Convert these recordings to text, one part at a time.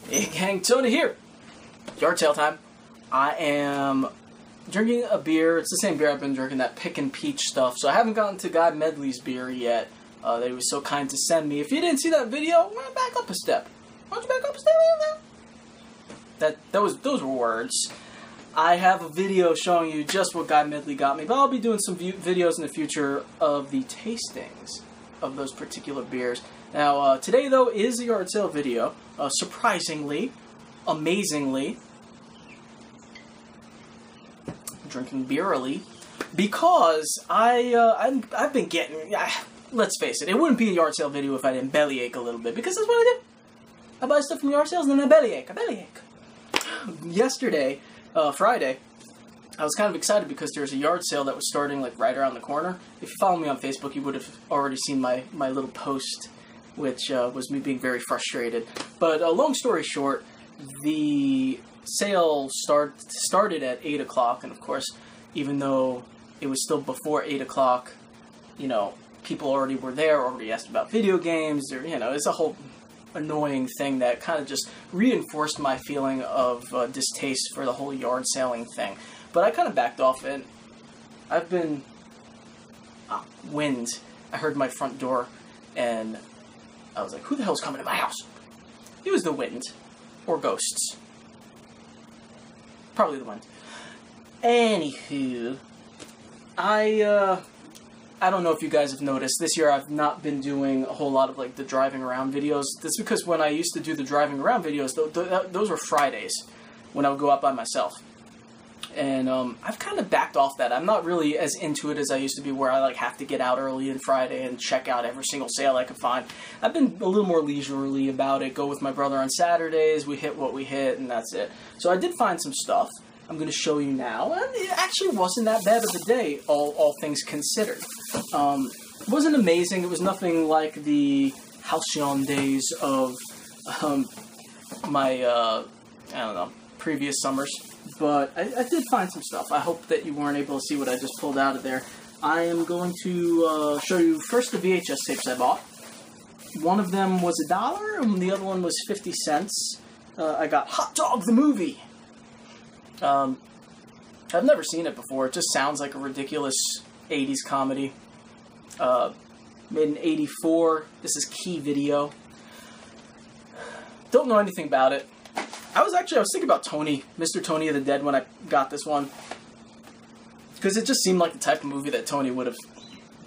Hey gang, Tony here. Yard sale time. I am drinking a beer. It's the same beer I've been drinking, that Pick and Peach stuff. So I haven't gotten to Guy Medley's beer yet. They were so kind to send me. If you didn't see that video, back up a step. Why don't you back up a step? Those were words. I have a video showing you just what Guy Medley got me, but I'll be doing some videos in the future of the tastings of those particular beers. Now, today, though, is a yard sale video. Surprisingly, amazingly, drinking beer early, because I've been getting, let's face it, it wouldn't be a yard sale video if I didn't bellyache a little bit, because that's what I do. I buy stuff from yard sales and then I bellyache. Yesterday, Friday, I was kind of excited because there was a yard sale that was starting like right around the corner. If you follow me on Facebook, you would have already seen my little post, which was me being very frustrated. But long story short, the sale started at 8 o'clock, and of course, even though it was still before 8 o'clock, you know, people already were there, already asked about video games, or, you know, it's a whole annoying thing that kind of just reinforced my feeling of distaste for the whole yard selling thing. But I kind of backed off, and I've been... wind. I heard my front door, and I was like, who the hell's coming to my house? It was the wind. Or ghosts. Probably the wind. Anywho, I don't know if you guys have noticed, this year I've not been doing a whole lot of, like, the driving around videos. That's because when I used to do the driving around videos, those were Fridays, when I would go out by myself. And I've kind of backed off that. I'm not really as into it as I used to be, where I like have to get out early on Friday and check out every single sale I could find. I've been a little more leisurely about it. Go with my brother on Saturdays. We hit what we hit, and that's it. So I did find some stuff I'm going to show you now. And it actually wasn't that bad of a day, all things considered. It wasn't amazing. It was nothing like the halcyon days of my, I don't know, previous summers. But I did find some stuff. I hope that you weren't able to see what I just pulled out of there. I am going to show you first the VHS tapes I bought. One of them was $1, and the other one was 50 cents. I got Hot Dog the Movie. I've never seen it before. It just sounds like a ridiculous 80s comedy. Made in 84. This is Key Video. Don't know anything about it. I was thinking about Tony, Mr. Tony of the Dead, when I got this one. Because it just seemed like the type of movie that Tony would have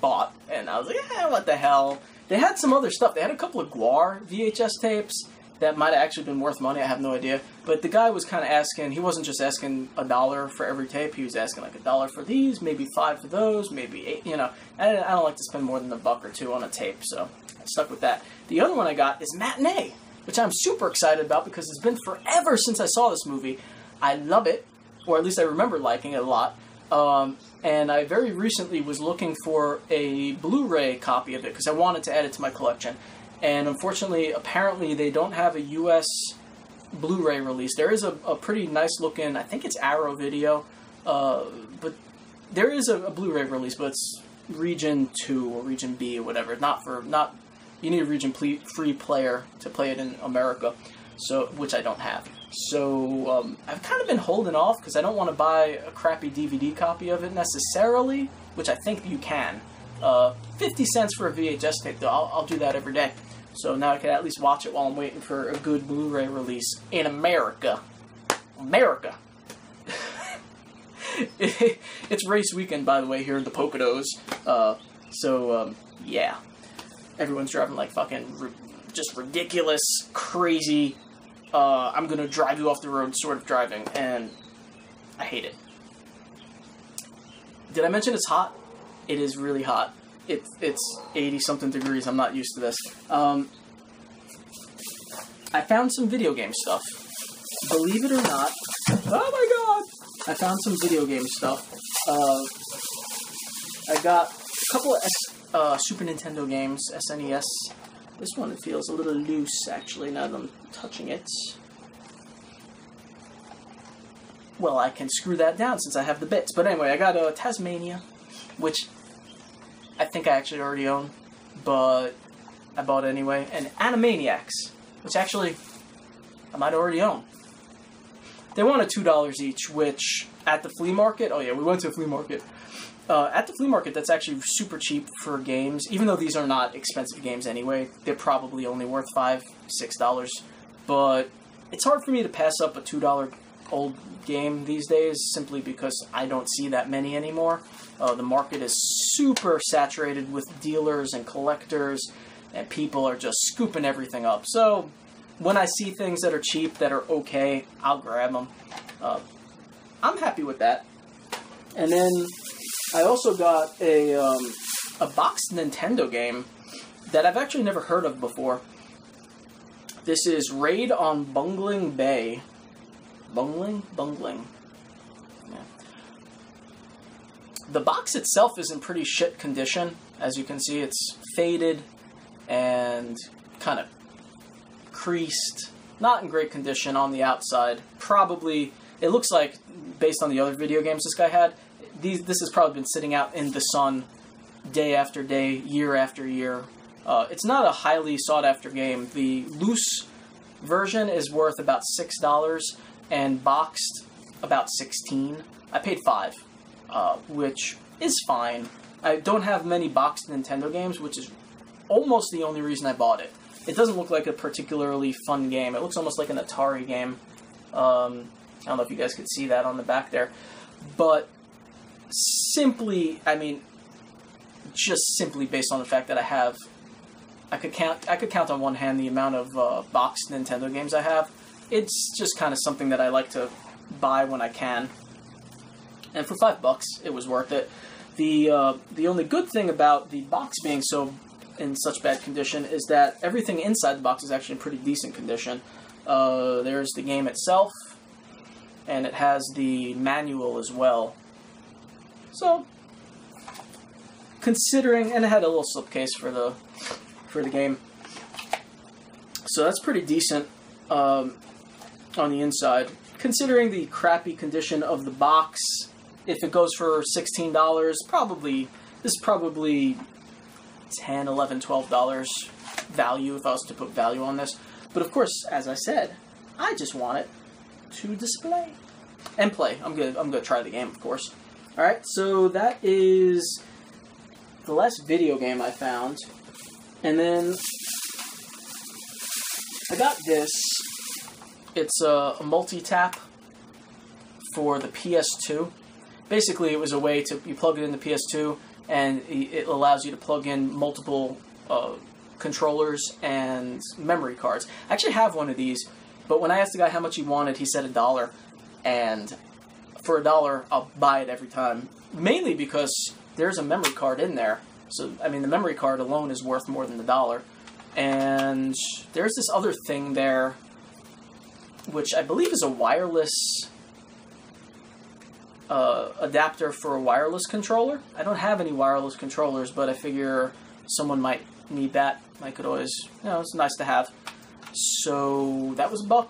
bought. And I was like, what the hell? They had some other stuff. They had a couple of Gwar VHS tapes that might have actually been worth money. I have no idea. But the guy was kind of asking, he wasn't just asking $1 for every tape. He was asking like $1 for these, maybe 5 for those, maybe 8, you know. I don't like to spend more than $1 or $2 on a tape, so I stuck with that. The other one I got is Matinee, which I'm super excited about because it's been forever since I saw this movie. I love it, or at least I remember liking it a lot. And I very recently was looking for a Blu-ray copy of it because I wanted to add it to my collection. And unfortunately, apparently, they don't have a U.S. Blu-ray release. There is a pretty nice looking, I think it's Arrow Video, but there is a Blu-ray release, but it's Region 2 or Region B or whatever. You need a region-free player to play it in America, so which I don't have. So I've kind of been holding off because I don't want to buy a crappy DVD copy of it necessarily, which I think you can. 50 cents for a VHS tape, though. I'll do that every day. So now I can at least watch it while I'm waiting for a good Blu-ray release in America. America! It's race weekend, by the way, here in the Poconos. Yeah. Everyone's driving like fucking just ridiculous, crazy, I'm gonna drive you off the road sort of driving, and I hate it. Did I mention it's hot? It is really hot. It's 80-something degrees. I'm not used to this. I found some video game stuff. Believe it or not. Oh my god! I found some video game stuff. I got a couple of Super Nintendo games, SNES. This one feels a little loose, actually, now that I'm touching it. Well, I can screw that down since I have the bits. But anyway, I got Tasmania, which I think I actually already own, but I bought it anyway. And Animaniacs, which actually I might already own. They wanted $2 each, which at the flea market, oh yeah, we went to a flea market. At the flea market, that's actually super cheap for games. Even though these are not expensive games anyway, they're probably only worth $5, $6. But it's hard for me to pass up a $2 old game these days, simply because I don't see that many anymore. The market is super saturated with dealers and collectors, and people are just scooping everything up. So when I see things that are cheap, that are okay, I'll grab them. I'm happy with that. And then I also got a boxed Nintendo game that I've actually never heard of before. This is Raid on Bungling Bay. Bungling? Yeah. The box itself is in pretty shit condition. As you can see, it's faded and kind of creased. Not in great condition on the outside. Probably, it looks like, based on the other video games this guy had, this has probably been sitting out in the sun day after day, year after year. It's not a highly sought-after game. The loose version is worth about $6, and boxed about $16. I paid $5, which is fine. I don't have many boxed Nintendo games, which is almost the only reason I bought it. It doesn't look like a particularly fun game. It looks almost like an Atari game. I don't know if you guys could see that on the back there. But simply, I mean, just simply based on the fact that I could count on one hand the amount of boxed Nintendo games I have. It's just kind of something that I like to buy when I can. And for $5, it was worth it. The only good thing about the box being in such bad condition is that everything inside the box is actually in pretty decent condition. There's the game itself, and it has the manual as well. So, considering, and it had a little slipcase for the game. So that's pretty decent on the inside. Considering the crappy condition of the box, if it goes for $16, this is probably $10, $11, $12 value if I was to put value on this. But of course, as I said, I just want it to display and play. I'm gonna try the game, of course. All right, so that is the last video game I found, and then I got this. It's a multi-tap for the PS2. Basically, it was a way to, you plug it in the PS2, and it allows you to plug in multiple controllers and memory cards. I actually have one of these, but when I asked the guy how much he wanted, he said $1, and for $1, I'll buy it every time. Mainly because there's a memory card in there. So, I mean, the memory card alone is worth more than $1. And there's this other thing there, which I believe is a wireless adapter for a wireless controller. I don't have any wireless controllers, but I figure someone might need that. I could always, it's nice to have. So that was $1.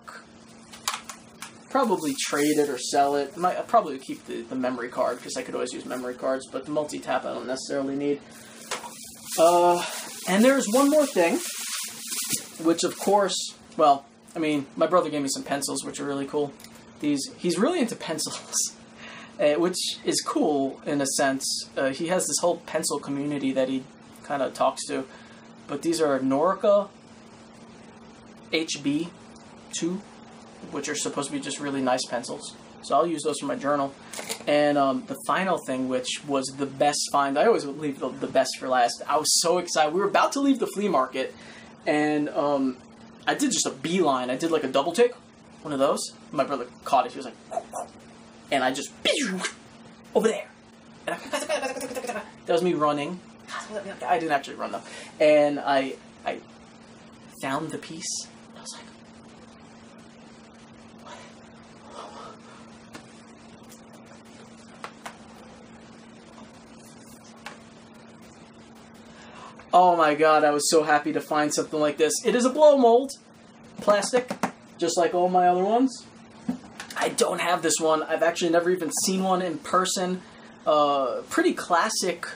Probably trade it or sell it. I'd probably keep the memory card, because I could always use memory cards, but the multi-tap I don't necessarily need. And there's one more thing, which of course, well, I mean, my brother gave me some pencils, which are really cool. He's really into pencils, which is cool in a sense. He has this whole pencil community that he kind of talks to. But these are Norica HB2, which are supposed to be just really nice pencils. So I'll use those for my journal. And the final thing, which was the best find, I always leave the best for last. I was so excited. We were about to leave the flea market, and I did just a beeline. I did like a double take, one of those. My brother caught it. He was like, and I just, over there. And that was me running. I didn't actually run though. And I found the piece. I was like, oh my god, I was so happy to find something like this. It is a blow mold. Plastic, just like all my other ones. I don't have this one. I've actually never even seen one in person. Pretty classic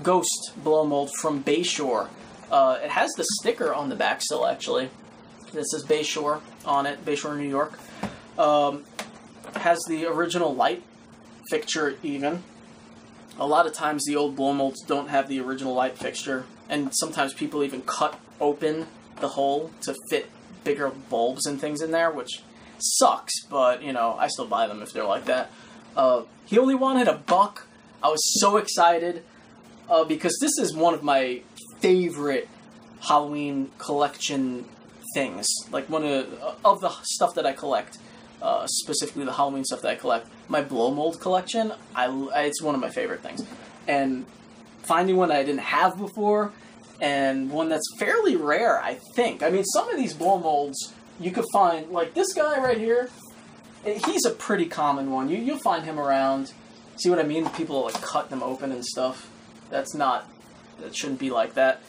Ghost blow mold from Bayshore. It has the sticker on the back still, actually. This is Bayshore on it, Bayshore, New York. Has the original light fixture even. A lot of times the old blow molds don't have the original light fixture, and sometimes people even cut open the hole to fit bigger bulbs and things in there, which sucks, but, you know, I still buy them if they're like that. He only wanted $1. I was so excited, because this is one of my favorite Halloween collection things. Like, one of the stuff that I collect, specifically the Halloween stuff that I collect. My blow mold collection, it's one of my favorite things. And finding one that I didn't have before, and one that's fairly rare, I think. I mean, some of these blow molds you could find, like this guy right here, he's a pretty common one. You'll find him around. See what I mean? People like cut them open and stuff. That shouldn't be like that.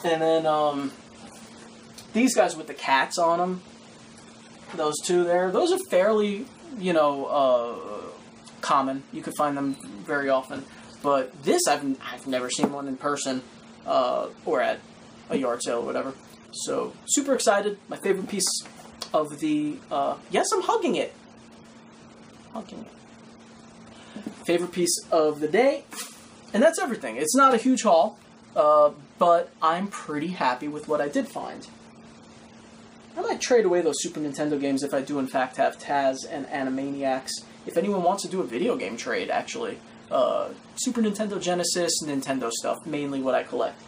And then these guys with the cats on them, those two there, those are fairly, you know, common. You could find them very often. But this, I've never seen one in person, or at a yard sale or whatever. So, super excited. My favorite piece of the, yes, I'm hugging it. Favorite piece of the day. And that's everything. It's not a huge haul, but I'm pretty happy with what I did find. I might trade away those Super Nintendo games if I do in fact have Taz and Animaniacs. If anyone wants to do a video game trade, actually. Super Nintendo, Genesis, Nintendo stuff, mainly what I collect.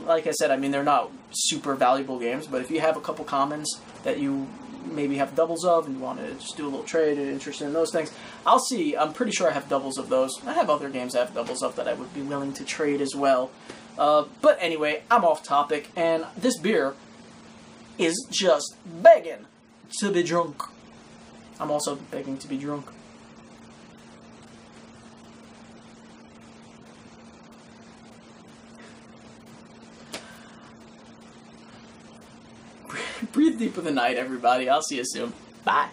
Like I said, I mean, they're not super valuable games, but if you have a couple commons that you maybe have doubles of and you want to just do a little trade and interested in those things, I'll see. I'm pretty sure I have doubles of those. I have other games I have doubles of that I would be willing to trade as well. But anyway, I'm off topic, and this beer is just begging to be drunk. I'm also begging to be drunk. Breathe deep in the night, everybody. I'll see you soon. Bye.